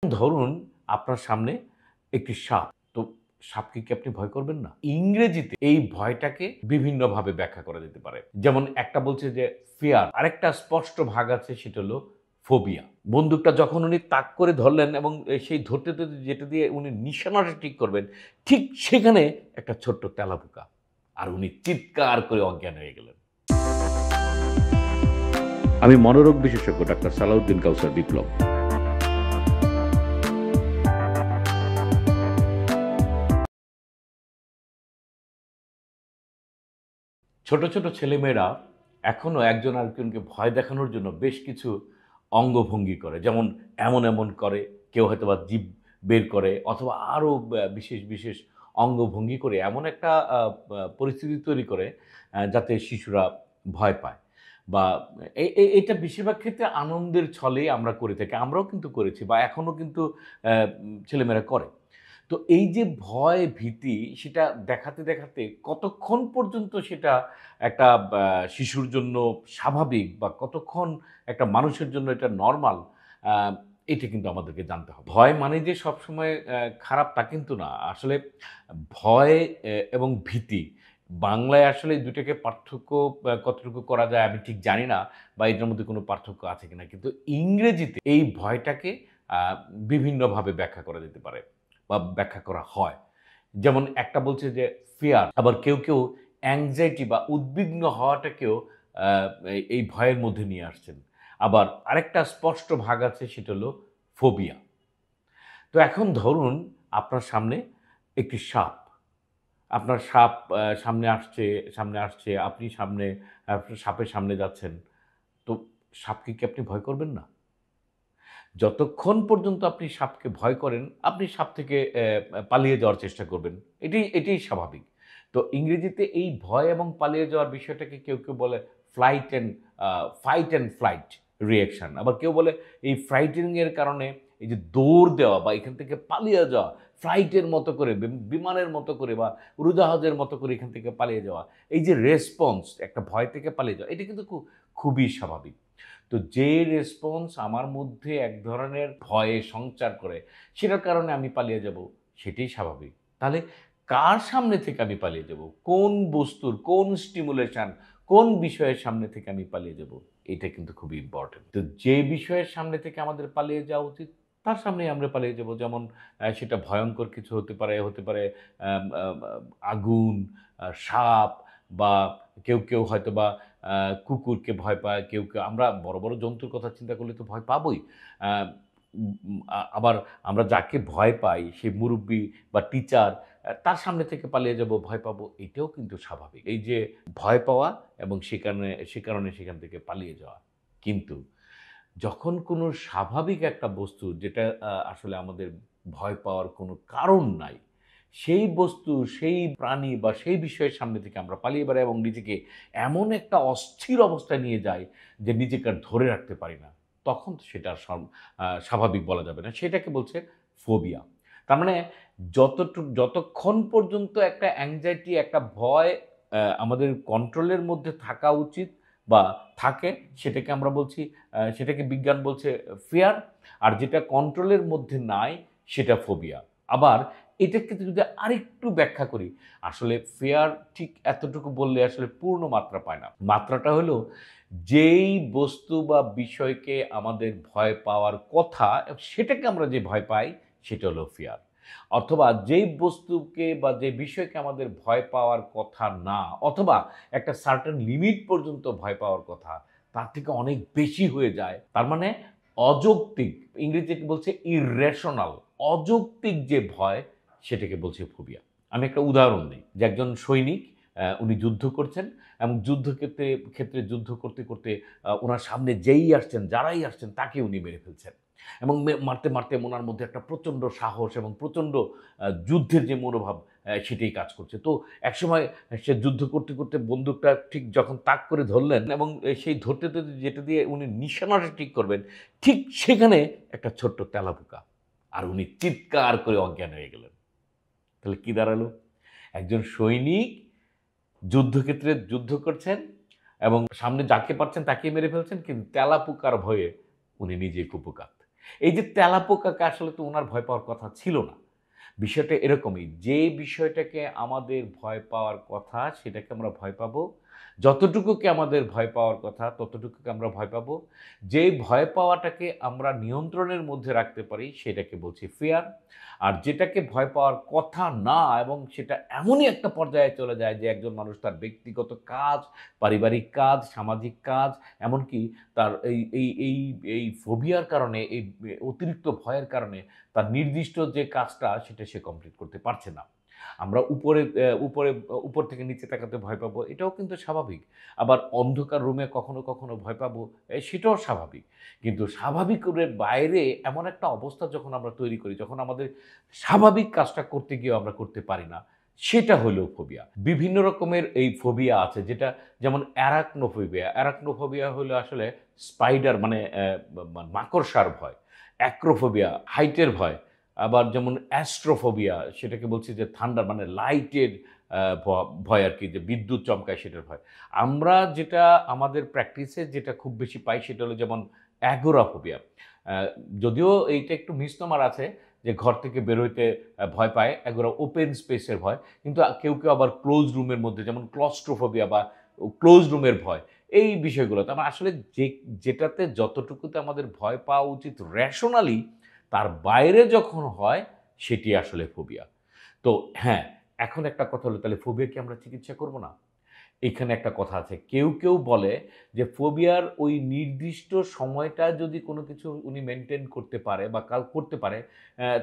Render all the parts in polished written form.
ধরুন আপনার সামনে একটি সাপ। তো সাপকে কি আপনি ভয় করবেন না? ইংরেজিতে এই ভয়টাকে বিভিন্নভাবে ব্যাখ্যা করা যেতে পারে। যেমন একটা বলছে যে ফিয়ার, আরেকটা স্পষ্ট ভাগ আছে সেটা হলো ফোবিয়া। বন্দুকটা যখন উনি তাক করে ধরলেন এবং সেই ধরতে যেটা দিয়ে উনি নিশানাটা ঠিক করবেন, ঠিক সেখানে একটা ছোট্ট তেলাপোকা। আর উনি চিৎকার করে অজ্ঞান হয়ে গেলেন। আমি মনোরোগ বিশেষজ্ঞ ডাক্তার সালাউদ্দিন কাউসার বিপ্লব। ছোট ছেলেমেয়েরা এখনো একজন আরেকজনকে ভয় দেখানোর জন্য বেশ কিছু অঙ্গভঙ্গি করে। যেমন এমন করে, কেউ হয়তোবা জিভ বের করে অথবা আরো বিশেষ অঙ্গভঙ্গি করে এমন একটা পরিস্থিতি তৈরি করে যাতে শিশুরা ভয় পায়। বা এটা বেশিরভাগ ক্ষেত্রে আনন্দের ছলেই আমরা করে থাকি। আমরাও কিন্তু করেছি বা এখনো কিন্তু ছেলেমেয়েরা করে। তো এই যে ভয়, ভীতি সেটা দেখাতে কতক্ষণ পর্যন্ত সেটা একটা শিশুর জন্য স্বাভাবিক বা কতক্ষণ একটা মানুষের জন্য এটা নরমাল, আ এটা কিন্তু আমাদেরকে জানতে হবে। ভয় মানে যে সবসময় খারাপ তা কিন্তু না। আসলে ভয় এবং ভীতি বাংলায় আসলে এই ২ টাকে পার্থক্য কতটুকু করা যায় আমি ঠিক জানি না বা এটার মধ্যে কোনো পার্থক্য আছে কিনা। কিন্তু ইংরেজিতে এই ভয়টাকে আ বিভিন্নভাবে ব্যাখ্যা করা যেতে পারে বা ব্যাখ্যা করা হয়। যেমন একটা বলছে যে ফিয়ার, আবার কেউ অ্যাংজাইটি বা উদ্বিগ্ন হওয়াটাকেও আ এই ভয়ের মধ্যে নিয়ে আসছেন। আবার আরেকটা স্পষ্ট ভাগ আছে সেটা হলো ফোবিয়া। তো এখন ধরুন আপনার সামনে একটি সাপ। আপনার সাপ সামনে আসছে, আপনি সাপের সামনে যাচ্ছেন। তো সাপকে কি আপনি ভয় করবেন না? যতক্ষণ পর্যন্ত আপনি সাপকে ভয় করেন, আপনি সাপ থেকে পালিয়ে যাওয়ার চেষ্টা করবেন। এটিই স্বাভাবিক। তো ইংরেজিতে এই ভয় এবং পালিয়ে যাওয়ার বিষয়টাকে কেউ বলে flight and a fight and flight reaction. আবার কেউ বলে এই ফ্রাইটেনিং এর কারণে এই যে দৌড় দেওয়া বা এখান থেকে পালিয়ে যাওয়া, ফ্লাইটের মতো করে বিমানের মতো করে বা উড়োজাহাজের মতো করে এখান থেকে পালিয়ে যাওয়া। এই যে রেসপন্স একটা ভয় থেকে পালিয়ে যাওয়া, এটা কিন্তু খুবই স্বাভাবিক। তো যে রেসপন্স আমার মধ্যে এক ধরনের ভয়ে সঞ্চার করে, সেটার কারণে আমি পালিয়ে যাব, সেটাই স্বাভাবিক। তাহলে কার সামনে থেকে আমি পালিয়ে যাব? কোন বস্তুর, কোন স্টিমুলেশন, কোন বিষয়ের সামনে থেকে আমি পালিয়ে যাব? এটা কিন্তু খুবই ইম্পোর্টেন্ট। তো যে বিষয়ের সামনে থেকে আমাদের পালিয়ে যাওয়া উচিত, তার সামনেই আমরা পালিয়ে যাব। যেমন সেটা ভয়ংকর কিছু হতে পারে আম আম আ আগুন, সাপ বা কেউ হয়তোবা আ কুকুরকে ভয় পায়, কেউ আমরা বড় জন্তুর কথা চিন্তা করলে তো ভয় পাবোই। আ আবার আমরা যাকে ভয় পাই সে মুরুব্বি বা টিচার, তার সামনে থেকে পালিয়ে যাবো, ভয় পাবো, এটাও কিন্তু স্বাভাবিক। এই যে ভয় পাওয়া এবং সে কারণে সেখান থেকে পালিয়ে যাওয়া। কিন্তু যখন কোনো স্বাভাবিক একটা বস্তু যেটা আসলে আমাদের ভয় পাওয়ার কোনো কারণ নাই, সেই বস্তু, সেই প্রাণী বা সেই বিষয়ের সামনে থেকে আমরা পালিয়ে বেড়াই এবং নিজেকে এমন একটা অস্থির অবস্থায় নিয়ে যাই যে নিজেকে আর ধরে রাখতে পারি না। তখন তো সেটা স্বাভাবিক বলা যাবে না। সেটাকে বলছে ফোবিয়া। তার মানে যতক্ষণ পর্যন্ত একটা অ্যাংজাইটি, একটা ভয় আমাদের কন্ট্রোলের মধ্যে থাকা উচিত বা থাকে, সেটাকে আমরা বলছি সেটাকে বিজ্ঞান বলছে ফিয়ার। আর যেটা কন্ট্রোলের মধ্যে নাই সেটা ফোবিয়া। আবার এটাকে যদি আরেকটু ব্যাখ্যা করি, আসলে ফিয়ার ঠিক এতটুকু বললে আসলে পূর্ণ মাত্রা পায় না। মাত্রাটা হলো যেই বস্তু বা বিষয়কে আমাদের ভয় পাওয়ার কথা, সেটাকে আমরা যে ভয় পাই সেটা হলো ফিয়ার। অথবা যেই বস্তুকে বা যে বিষয়কে আমাদের ভয় পাওয়ার কথা না, অথবা একটা সার্টেন লিমিট পর্যন্ত ভয় পাওয়ার কথা, তার থেকে অনেক বেশি হয়ে যায়। তার মানে অযৌক্তিক, ইংরেজিতে বলছে ইররেশনাল, অযৌক্তিক যে ভয় সেটাকে বলছে ফোবিয়া। আমি একটা উদাহরণ দিই যে একজন সৈনিক, উনি যুদ্ধ করছেন এবং ক্ষেত্রে যুদ্ধ করতে উনার সামনে যারাই আসছেন তাকে উনি মেরে ফেলছেন। এবং মারতে উনার মধ্যে একটা প্রচণ্ড সাহস এবং প্রচণ্ড যুদ্ধের যে মনোভাব সেটাই কাজ করছে। তো একসময় সে যুদ্ধ করতে বন্দুকটা ঠিক যখন তাক করে ধরলেন এবং সেই ধরতে যেটা দিয়ে উনি নিশানাটা ঠিক করবেন, ঠিক সেখানে একটা ছোট্ট তেলাপোকা। আর উনি চিৎকার করে অজ্ঞান হয়ে গেলেন। তাহলে কি দাঁড়ালো? একজন সৈনিক যুদ্ধক্ষেত্রে যুদ্ধ করছেন এবং সামনে যাকে পাচ্ছেন তাকেই মেরে ফেলছেন, কিন্তু তেলাপোকার ভয়ে উনি নিজেই কুপোকাত। এই যে তেলাপোকাকে আসলে তো উনার ভয় পাওয়ার কথা ছিল না। বিষয়টা এরকমই, যে বিষয়টাকে আমাদের ভয় পাওয়ার কথা সেটাকে আমরা ভয় পাবো। যতটুকুকে আমাদের ভয় পাওয়ার কথা ততটুকুকে আমরা ভয় পাবো। যে ভয় পাওয়াটাকে আমরা নিয়ন্ত্রণের মধ্যে রাখতে পারি সেটাকে বলছি ফিয়ার। আর যেটাকে ভয় পাওয়ার কথা না এবং সেটা এমনই একটা পর্যায়ে চলে যায় যে একজন মানুষ তার ব্যক্তিগত কাজ, পারিবারিক কাজ, সামাজিক কাজ, এমনকি তার এই ফোবিয়ার কারণে, এই অতিরিক্ত ভয়ের কারণে তার নির্দিষ্ট যে কাজটা সেটা সে কমপ্লিট করতে পারছে না। আমরা উপর থেকে নিচে তাকাতে ভয় পাবো, এটাও কিন্তু স্বাভাবিক। আবার অন্ধকার রুমে কখনো ভয় পাবো, সেটাও স্বাভাবিক। কিন্তু স্বাভাবিকের বাইরে এমন একটা অবস্থা যখন আমরা তৈরি করি, যখন আমাদের স্বাভাবিক কাজটা করতে গিয়েও আমরা করতে পারি না, সেটা হলো ফোবিয়া। বিভিন্ন রকমের এই ফোবিয়া আছে, যেটা যেমন অ্যারাকনোফোবিয়া। অ্যারাকনোফোবিয়া হলো আসলে স্পাইডার মানে মাকড়সার ভয়। অ্যাক্রোফোবিয়া হাইটের ভয়। আবার যেমন অ্যাস্ট্রোফোবিয়া, সেটাকে বলছি যে থান্ডার মানে লাইটের আ ভ ভয় আরকি, যে বিদ্যুৎ চমকায় সেটার ভয়। আমরা যেটা আমাদের প্র্যাকটিসে যেটা খুব বেশি পাই সেটা হলো যেমন অ্যাগোরাফোবিয়া। আ যদিও এইটা একটু মিসনোমার আছে যে ঘর থেকে বের হইতে ভয় পায়। অ্যাগোরা ওপেন স্পেসের ভয়। কিন্তু কেউ আবার ক্লোজ রুমের মধ্যে যেমন ক্লস্ট্রোফোবিয়া বা ক্লোজ রুমের ভয়। এই বিষয়গুলো। তার মানে আসলে যেটাতে যতটুকুতে আমাদের ভয় পাওয়া উচিত রেশনালি, তার বাইরে যখন হয় সেটি আসলে ফোবিয়া। তো হ্যাঁ, এখন একটা কথা হলো, তাহলে ফোবিয়া কি আমরা চিকিৎসা করব না? এখানে একটা কথা আছে। কেউ বলে যে ফোবিয়ার ওই নির্দিষ্ট সময়টা যদি কোনো কিছু উনি মেইনটেইন করতে পারে বা করতে পারে,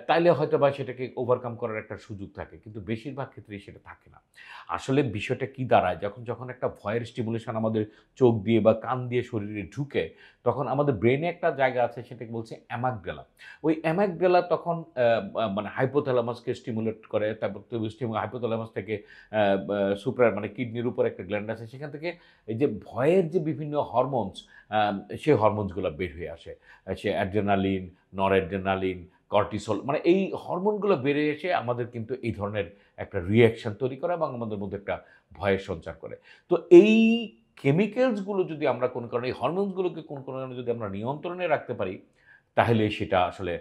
তাইলে হয়তোবা সেটাকে ওভারকাম করার একটা সুযোগ থাকে। কিন্তু বেশিরভাগ ক্ষেত্রেই সেটা থাকে না। আসলে বিষয়টা কি দাঁড়ায়, যখন একটা ভয়ের স্টিমুলেশন আমাদের চোখ দিয়ে বা কান দিয়ে শরীরে ঢুকে, তখন আমাদের ব্রেইনে একটা জায়গা আছে সেটাকে বলছে অ্যামাগডালা। ওই অ্যামাগডালা তখন মানে হাইপোথ্যালামাসকে স্টিমুলেট করে। তারপর হাইপোথ্যালামাস থেকে মানে কিডনির উপর একটা গ্ল্যান্ড আছে, সেখান থেকে এই যে ভয়ের যে বিভিন্ন হরমোনস, সেই হরমোনসগুলা বের হয়ে আসে। সে অ্যাড্রেনালিন, নরঅ্যাড্রেনালিন, কর্টিসল, মানে এই হরমোনগুলো বেড়ে এসে আমাদের কিন্তু এই ধরনের একটা রিঅ্যাকশন তৈরি করে এবং আমাদের মধ্যে একটা ভয়ের সঞ্চার করে। তো এই কেমিক্যালসগুলো যদি আমরা কোনো কারণে, এই হরমোনসগুলোকে কোনো কারণে যদি আমরা নিয়ন্ত্রণে রাখতে পারি, তাহলে সেটা আসলে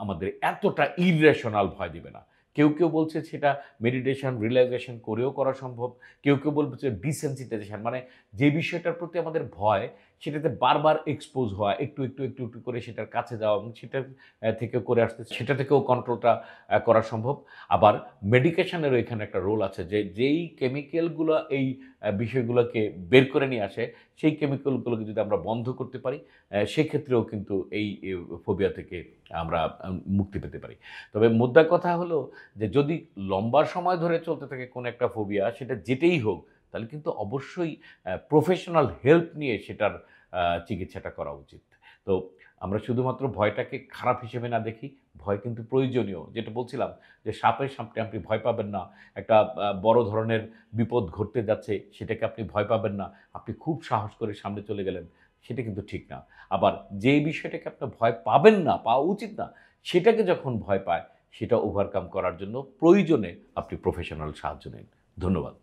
আমাদের এতটা ইররেশনাল ভয় দিবে না। কেউ বলছে সেটা মেডিটেশন, রিল্যাক্সেশন করেও করা সম্ভব। কেউ বলছে ডিসেনসিটাইজেশন, মানে যে বিষয়টার প্রতি আমাদের ভয়, সেটাতে বারবার এক্সপোজ হওয়া, একটু করে সেটার কাছে যাওয়া এবং সেটার থেকে করে আসতে, সেটা থেকেও কন্ট্রোলটা করা সম্ভব। আবার মেডিকেশনেরও এখানে একটা রোল আছে, যে যেই কেমিক্যালগুলো এই বিষয়গুলোকে বের করে নিয়ে আসে, সেই কেমিক্যালগুলোকে যদি আমরা বন্ধ করতে পারি, সেক্ষেত্রেও কিন্তু এই ফোবিয়া থেকে আমরা মুক্তি পেতে পারি। তবে মুদ্রা কথা হলো যে যদি লম্বা সময় ধরে চলতে থাকে কোনো একটা ফোবিয়া, সেটা যেটাই হোক, তাহলে কিন্তু অবশ্যই প্রফেশনাল হেল্প নিয়ে সেটার চিকিৎসাটা করা উচিত। তো আমরা শুধুমাত্র ভয়টাকে খারাপ হিসেবে না দেখি, ভয় কিন্তু প্রয়োজনীয়। যেটা বলছিলাম যে সাপের সামনে আপনি ভয় পাবেন না। একটা বড় ধরনের বিপদ ঘটতে যাচ্ছে, সেটাকে আপনি ভয় পাবেন না। আপনি খুব সাহস করে সামনে চলে গেলেন, সেটা কিন্তু ঠিক না। আবার যে বিষয়টাকে আপনার ভয় পাবেন না, পাওয়া উচিত না, সেটাকে যখন ভয় পায়, সেটা ওভারকাম করার জন্য প্রয়োজনে আপনি প্রফেশনাল সাহায্য নিন। ধন্যবাদ।